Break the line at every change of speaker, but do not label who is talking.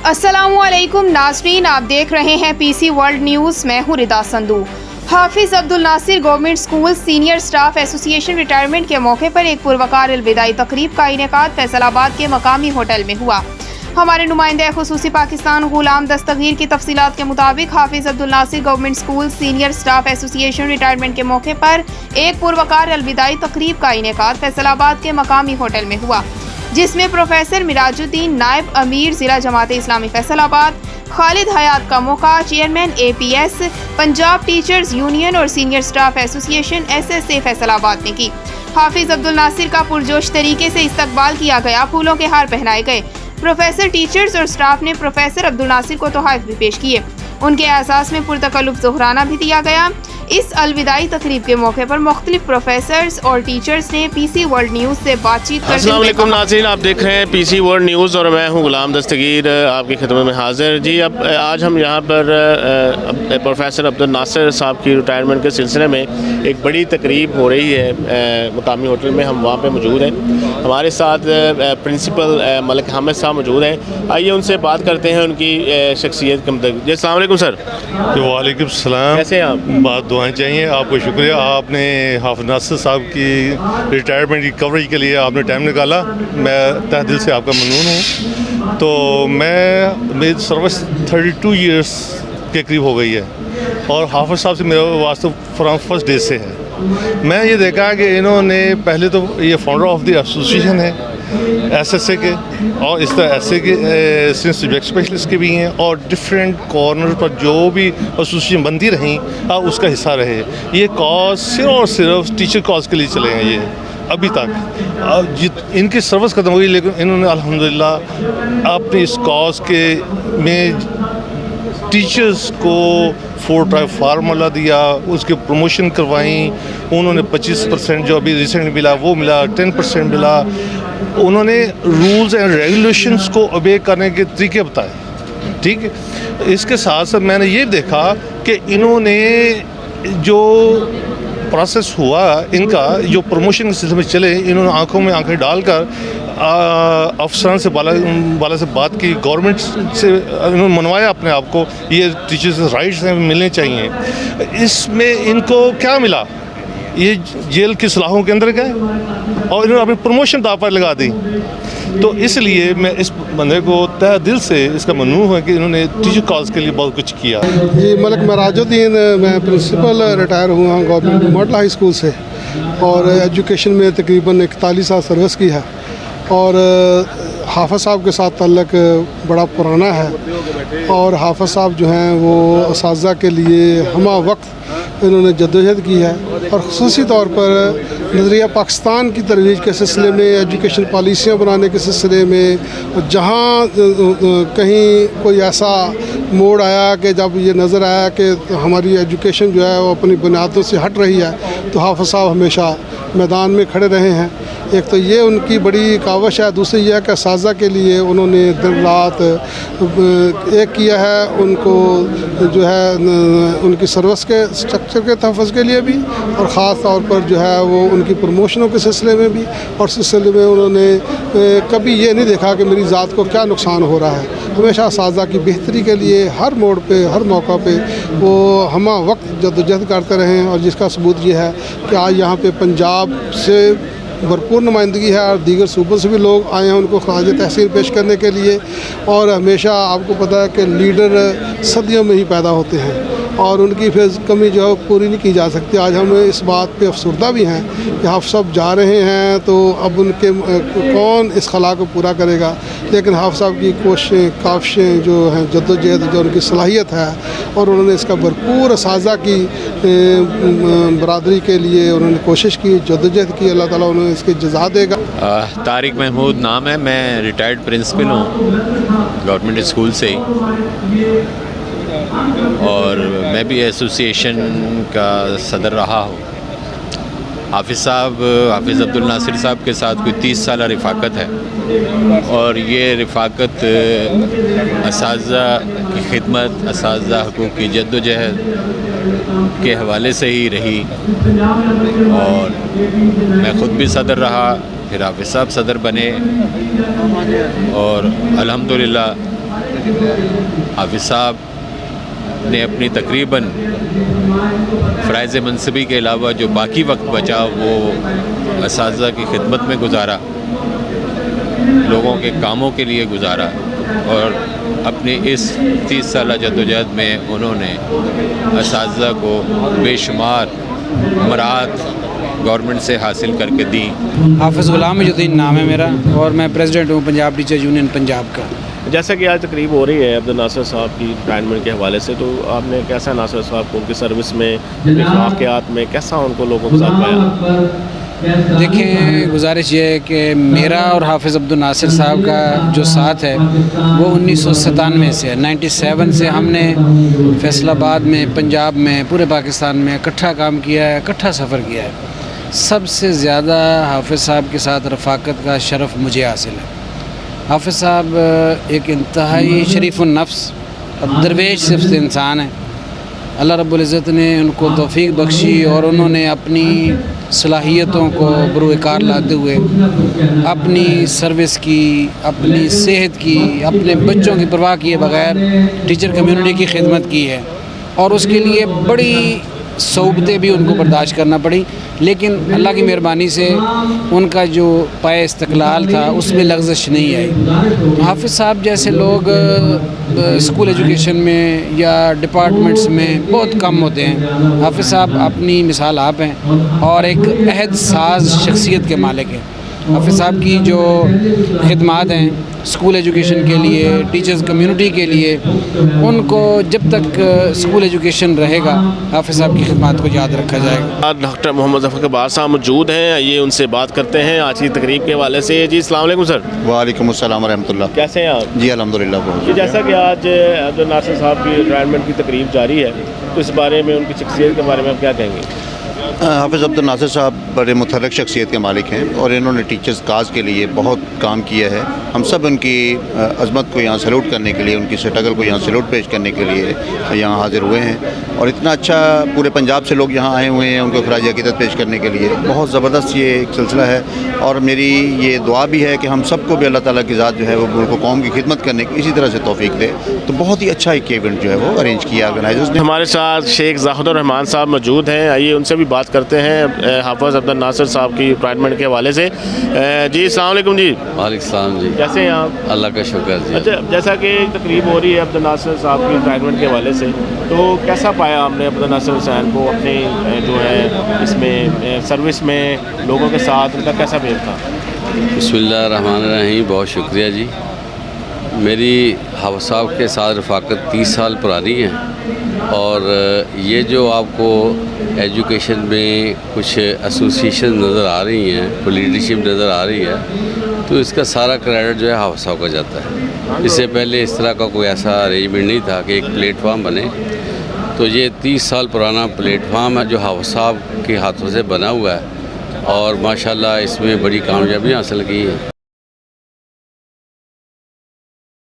السلام علیکم ناظرین، آپ دیکھ رہے ہیں پی سی ورلڈ نیوز۔ میں ہوں ردا سندھو۔ حافظ الناصر گورنمنٹ سکولز سینئر سٹاف ایسوسی ایشن ریٹائرمنٹ کے موقع پر ایک پروقار الوداعی تقریب کا انعقاد فیصل آباد کے مقامی ہوٹل میں ہوا۔ ہمارے نمائندہ خصوصی پاکستان غلام دستگیر کی تفصیلات کے مطابق حافظ الناصر گورنمنٹ سکول سینئر سٹاف ایسوسی ایشن ریٹائرمنٹ کے موقع پر ایک پروقار الوداعی تقریب کا انعقاد فیصل آباد کے مقامی ہوٹل میں ہوا، جس میں پروفیسر مراج الدین نائب امیر ضلع جماعت اسلامی فیصل آباد، خالد حیات کا موقع chairman APS Punjab teachers union اور سینئر سٹاف ایسوسی ایشن SSA فیصل آباد نے کی۔ حافظ الناصر کا پرجوش طریقے سے استقبال کیا گیا، پھولوں کے ہار پہنائے گئے۔ پروفیسر ٹیچرز اور سٹاف نے پروفیسر الناصر کو تحائف بھی پیش کیے، ان کے اعزاز میں پرتکلف ظہرانہ بھی دیا گیا۔ اس الوداعی تقریب کے موقع پر مختلف پروفیسرز اور ٹیچرز نے پی سی ورلڈ نیوز سے بات چیت کرتے ہوئے
السلام علیکم ناظرین، آپ دیکھ رہے ہیں پی سی ورلڈ نیوز اور میں ہوں غلام دستگیر آپ کی خدمت میں حاضر۔ جی اب آج ہم یہاں پر پروفیسر الناصر صاحب کی ریٹائرمنٹ کے سلسلے میں ایک بڑی تقریب ہو رہی ہے مقامی ہوٹل میں، ہم وہاں پہ موجود ہیں۔ ہمارے ساتھ پرنسپل ملک حامد صاحب موجود ہیں، آئیے ان سے بات کرتے ہیں ان کی شخصیت کے متعلق۔ جی السلام علیکم سر۔
وعلیکم السلام،
کیسے ہیں آپ؟
بات دعائیں چاہیے آپ کو، شکریہ آپ نے حافظ ناصر صاحب کی ریٹائرمنٹ کی کوریج کے لیے آپ نے ٹائم نکالا، میں تہ دل سے آپ کا ممنون ہوں۔ تو میری سروس 32 ایئرس کے قریب ہو گئی ہے اور حافظ صاحب سے میرا واسطہ فرام فرسٹ ڈے سے ہے۔ میں یہ دیکھا کہ انہوں نے پہلے تو یہ فاؤنڈر آف دی ایسوسیشن ہے SSA کے، اور اس طرح SSA کے سبجیکٹ اسپیشلسٹ کے بھی ہیں، اور ڈفرینٹ کارنر پر جو بھی ایسوسیشن بنتی رہیں آپ اس کا حصہ رہے۔ یہ کاز صرف اور صرف ٹیچر کاز کے لیے چلے ہیں یہ ابھی تک۔ ان کی سروس ختم ہوئی لیکن انہوں نے الحمدللہ اپنی اس کاز کے میں ٹیچرز کو 4 فارمولہ دیا، اس کے پروموشن کروائیں، انہوں نے 25% جو ابھی ریسنٹ ملا وہ ملا، 10% ملا۔ انہوں نے رولز اینڈ ریگولیشنز کو اوبے کرنے کے طریقے بتائے، ٹھیک ہے۔ اس کے ساتھ ساتھ میں نے یہ دیکھا کہ انہوں نے جو پروسیس ہوا ان کا، جو پروموشن کے سلسلے میں چلے، انہوں نے آنکھوں میں آنکھیں ڈال کر افسران سے بالا سے بات کی، گورنمنٹ سے انہوں نے منوایا اپنے آپ کو، یہ ٹیچرز رائٹس ہیں ملنے چاہیے۔ اس میں ان کو کیا ملا؟ یہ جیل کی صلاحوں کے اندر گئے اور انہوں نے اپنی پروموشن داؤ پر لگا دی۔ تو اس لیے میں اس بندے کو تہ دل سے اس کا ممنون ہوں کہ انہوں نے ٹیچر کاز کے لیے بہت کچھ کیا۔
جی ملک مراج الدین، میں پرنسپل ریٹائر ہوا ہوں گورنمنٹ ماڈل ہائی اسکول سے، اور ایجوکیشن میں تقریباً 41 سال سروس کی ہے، اور حافظ صاحب کے ساتھ تعلق بڑا پرانا ہے، اور حافظ صاحب جو ہیں وہ اساتذہ کے لیے ہمہ وقت انہوں نے جدوجہد کی ہے، اور خصوصی طور پر نظریہ پاکستان کی ترویج کے سلسلے میں، ایجوکیشن پالیسیاں بنانے کے سلسلے میں، جہاں کہیں کوئی ایسا موڑ آیا کہ جب یہ نظر آیا کہ ہماری ایجوکیشن جو ہے وہ اپنی بنیادوں سے ہٹ رہی ہے، تو حافظ صاحب ہمیشہ میدان میں کھڑے رہے ہیں۔ ایک تو یہ ان کی بڑی کاوش ہے، دوسری یہ ہے کہ اساتذہ کے لیے انہوں نے دن رات ایک کیا ہے، ان کو جو ہے ان کی سروس کے اسٹرکچر کے تحفظ کے لیے بھی، اور خاص طور پر جو ہے وہ ان کی پروموشنوں کے سلسلے میں بھی، اور سلسلے میں انہوں نے کبھی یہ نہیں دیکھا کہ میری ذات کو کیا نقصان ہو رہا ہے۔ ہمیشہ اساتذہ کی بہتری کے لیے ہر موڑ پہ، ہر موقع پہ وہ ہمہ وقت جدوجہد کرتے رہے ہیں، اور جس کا ثبوت یہ ہے کہ آج یہاں پہ پنجاب سے بھرپور نمائندگی ہے، اور دیگر صوبوں سے بھی لوگ آئے ہیں ان کو خراج تحسین پیش کرنے کے لیے۔ اور ہمیشہ آپ کو پتہ ہے کہ لیڈر صدیوں میں ہی پیدا ہوتے ہیں، اور ان کی پھر کمی جو ہے پوری نہیں کی جا سکتی۔ آج ہم اس بات پہ افسردہ بھی ہیں کہ حافظ صاحب جا رہے ہیں، تو اب ان کے کون اس خلا کو پورا کرے گا؟ لیکن حافظ صاحب کی کوششیں، کاوشیں جو ہیں، جدوجہد جو ان کی صلاحیت ہے، اور انہوں نے اس کا بھرپور اساتذہ کی برادری کے لیے انہوں نے کوشش کی، جدوجہد کی۔ اللہ تعالیٰ انہیں اس کی جزا دے گا۔
طارق محمود نام ہے، میں ریٹائرڈ پرنسپل ہوں گورنمنٹ اسکول سے ہی، اور میں بھی ایسوسی ایشن کا صدر رہا ہوں۔ حافظ الناصر صاحب کے ساتھ کوئی 30 سالہ رفاقت ہے، اور یہ رفاقت اساتذہ کی خدمت، اساتذہ حقوق کی جد و جہد کے حوالے سے ہی رہی، اور میں خود بھی صدر رہا، پھر حافظ صاحب صدر بنے، اور الحمدللہ حافظ صاحب نے اپنی تقریباً فرائض منصبی کے علاوہ جو باقی وقت بچا وہ اساتذہ کی خدمت میں گزارا، لوگوں کے کاموں کے لیے گزارا، اور اپنی اس 30 سالہ جدوجہد میں انہوں نے اساتذہ کو بے شمار مراعات گورنمنٹ سے حاصل کر کے دیں۔
حافظ غلام الدین نام ہے میرا، اور میں پریزیڈنٹ ہوں پنجاب ٹیچر یونین پنجاب کا۔
جیسا کہ آج تقریب ہو رہی ہے عبد الناصر صاحب کی ریٹائرمنٹ کے حوالے سے، تو آپ نے کیسا ناصر صاحب کو ان کی سروس میں، واقعات میں کیسا ان کو لوگوں کے ساتھ پایا؟
دیکھیں، گزارش یہ ہے کہ میرا اور حافظ عبد الناصر صاحب کا جو ساتھ ہے وہ 1997 سے ہے۔ 97 سے ہم نے فیصل آباد میں، پنجاب میں، پورے پاکستان میں اکٹھا کام کیا ہے، اکٹھا سفر کیا ہے۔ سب سے زیادہ حافظ صاحب کے ساتھ رفاقت کا شرف مجھے حاصل ہے۔ حافظ صاحب ایک انتہائی شریف النفس درویش صرف انسان ہیں۔ اللہ رب العزت نے ان کو توفیق بخشی، اور انہوں نے اپنی صلاحیتوں کو پروقار لاتے ہوئے اپنی سروس کی، اپنی صحت کی، اپنے بچوں کی پرواہ کیے بغیر ٹیچر کمیونٹی کی خدمت کی ہے، اور اس کے لیے بڑی صعوبتیں بھی ان کو برداشت کرنا پڑی، لیکن اللہ کی مہربانی سے ان کا جو پائے استقلال تھا اس میں لغزش نہیں آئی۔ حافظ صاحب جیسے لوگ اسکول ایجوکیشن میں یا ڈپارٹمنٹس میں بہت کم ہوتے ہیں۔ حافظ صاحب اپنی مثال آپ ہیں، اور ایک عہد ساز شخصیت کے مالک ہیں۔ حافظ صاحب کی جو خدمات ہیں اسکول ایجوکیشن کے لیے، ٹیچرز کمیونٹی کے لیے، ان کو جب تک اسکول ایجوکیشن رہے گا حافظ صاحب کی خدمات کو یاد رکھا جائے گا۔
ڈاکٹر محمد ظفر بار صاحب موجود ہیں، آئیے ان سے بات کرتے ہیں آج کی تقریب کے حوالے سے۔ جی السلام علیکم سر۔
وعلیکم السلام ورحمۃ اللہ۔
کیسے ہیں آپ؟
جی الحمدللہ بہت
جی جیسا کہ آج عبد الناصر صاحب کی ریٹائرمنٹ کی تقریب جاری ہے، تو اس بارے میں، ان کی شخصیت کے بارے میں آپ کیا کہیں گے؟
حافظ عبد الناصر صاحب بڑے متحرک شخصیت کے مالک ہیں، اور انہوں نے ٹیچرز کاز کے لیے بہت کام کیا ہے۔ ہم سب ان کی عظمت کو یہاں سیلوٹ کرنے کے لیے، ان کی سٹرگل کو یہاں سیلوٹ پیش کرنے کے لیے یہاں حاضر ہوئے ہیں، اور اتنا اچھا پورے پنجاب سے لوگ یہاں آئے ہوئے ہیں ان کو خراج عقیدت پیش کرنے کے لیے۔ بہت زبردست یہ ایک سلسلہ ہے، اور میری یہ دعا بھی ہے کہ ہم سب کو بھی اللہ تعالیٰ کی ذات جو ہے وہ ملک و قوم کی خدمت کرنے کی اسی طرح سے توفیق دے۔ تو بہت ہی اچھا ایک ایونٹ جو ہے وہ ارینج کیا آرگنائزرز نے۔
ہمارے ساتھ شیخ ذاہد الرحمان صاحب موجود ہیں، آئیے ان سے بھی بات کرتے ہیں حافظ عبد الناصر صاحب کی ریٹائرمنٹ کے حوالے سے۔ جی السلام علیکم جی۔
وعلیکم السلام جی۔
کیسے ہیں آپ؟
اللہ کا شکر جی۔
اچھا، جیسا کہ تقریب ہو رہی ہے عبد الناصر صاحب کی ریٹائرمنٹ کے حوالے سے، تو کیسا پایا آپ نے عبد الناصر حسین کو اپنے جو ہے اس میں سروس میں لوگوں کے ساتھ، ان کا کیسا بہیو تھا؟
بسم اللہ الرحمن الرحیم، بہت شکریہ جی۔ میری حافظ صاحب کے ساتھ رفاقت 30 سال پرانی ہے، اور یہ جو آپ کو ایجوکیشن میں کچھ ایسوسیشن نظر آ رہی ہیں، لیڈرشپ نظر آ رہی ہے، تو اس کا سارا کریڈٹ جو ہے حافظ صاحب کا جاتا ہے۔ اس سے پہلے اس طرح کا کوئی ایسا ارینجمنٹ نہیں تھا کہ ایک پلیٹ فارم بنے، تو یہ 30 سال پرانا پلیٹ فارم ہے جو حافظ صاحب کے ہاتھوں سے بنا ہوا ہے، اور ماشاءاللہ اس میں بڑی کامیابی حاصل کی ہے۔